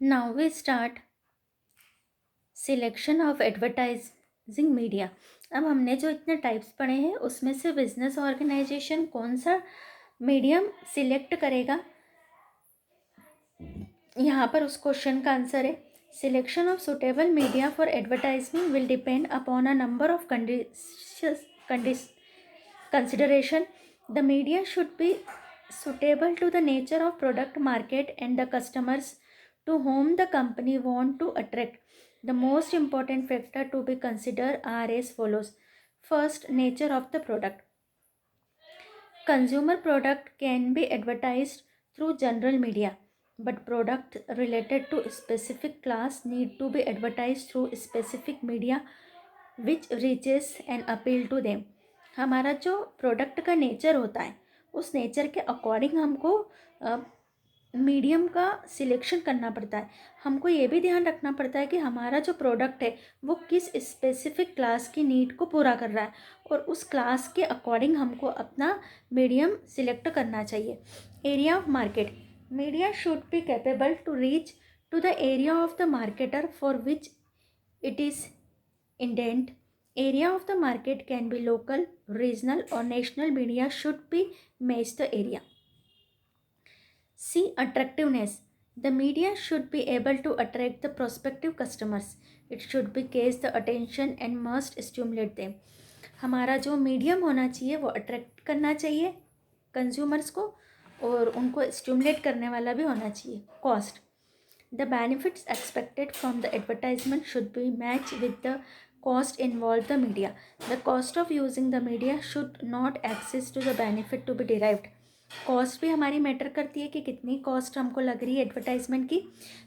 Now we start selection of advertising media. अब हमने जो इतने टाइप्स पढ़े हैं उसमें से बिजनेस ऑर्गेनाइजेशन कौन सा मीडियम सिलेक्ट करेगा, यहाँ पर उस क्वेश्चन का आंसर है selection of suitable media for advertisement will depend upon a number of consideration. The media should be suitable to the nature of product market and the customers to whom the company want to attract. The most important factor to be considered are as follows. First, nature of the product. Consumer product can be advertised through general media, but product related to specific class need to be advertised through specific media which reaches and appeal to them. हमारा जो product का nature होता है उस nature के according हमको medium का selection करना पड़ता है। हमको ये भी ध्यान रखना पड़ता है कि हमारा जो प्रोडक्ट है वो किस स्पेसिफिक क्लास की नीड को पूरा कर रहा है और उस क्लास के अकॉर्डिंग हमको अपना मीडियम सिलेक्ट करना चाहिए। Area of market, media should be capable to reach to the area of the marketer for which it is intent. Area of the market can be local, regional or national. Media should be match the area. C. Attractiveness. The media should be able to attract the prospective customers. It should be catch the attention and must stimulate them. हमारा जो medium होना चाहिए वो attract करना चाहिए consumers को और उनको स्टिमुलेट करने वाला भी होना चाहिए। Cost, the benefits expected from the advertisement should be matched with the cost involved the media. The cost of using the media should not access to the benefit to be derived. Cost भी हमारी matter करती है कि कितनी cost हमको लग रही है एडवर्टाइजमेंट की।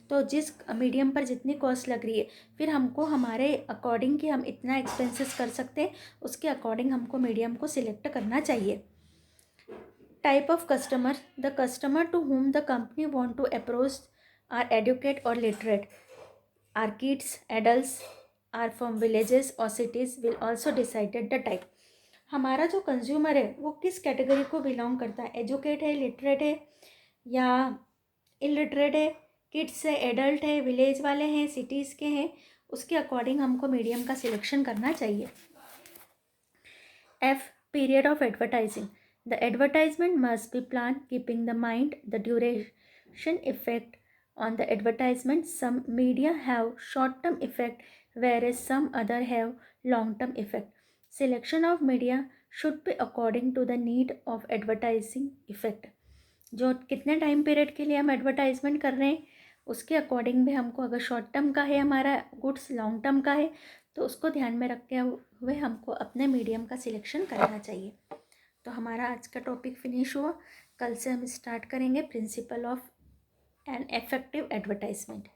तो जिस मीडियम पर जितनी कॉस्ट लग रही है फिर हमको हमारे अकॉर्डिंग कि हम इतना एक्सपेंसेस कर सकते हैं उसके अकॉर्डिंग हमको मीडियम को सिलेक्ट करना चाहिए। Type of customer, the customer to whom the company want to approach are educate or literate, are kids, adults, are from villages or cities will also decided the type. हमारा जो consumer है वो किस category को belong करता है, educate है, literate है या इलिटरेट है, किड्स है, एडल्ट है, विलेज वाले हैं, सिटीज़ के हैं, उसके अकॉर्डिंग हमको मीडियम का सिलेक्शन करना चाहिए। F. Period of advertising. The advertisement must be planned keeping the mind the duration effect on the advertisement. Some media have short-term effect whereas some other have long-term effect. Selection of media should be according to the need of advertising effect. जो कितने time period के लिए हम advertisement कर रहे हैं उसके according भी हमको, अगर शॉर्ट टर्म का है हमारा गुड्स, लॉन्ग टर्म का है तो उसको ध्यान में रखते हुए हमको अपने मीडियम का सिलेक्शन करना चाहिए। तो हमारा आज का टॉपिक फिनिश हुआ। कल से हम स्टार्ट करेंगे principle of an effective advertisement.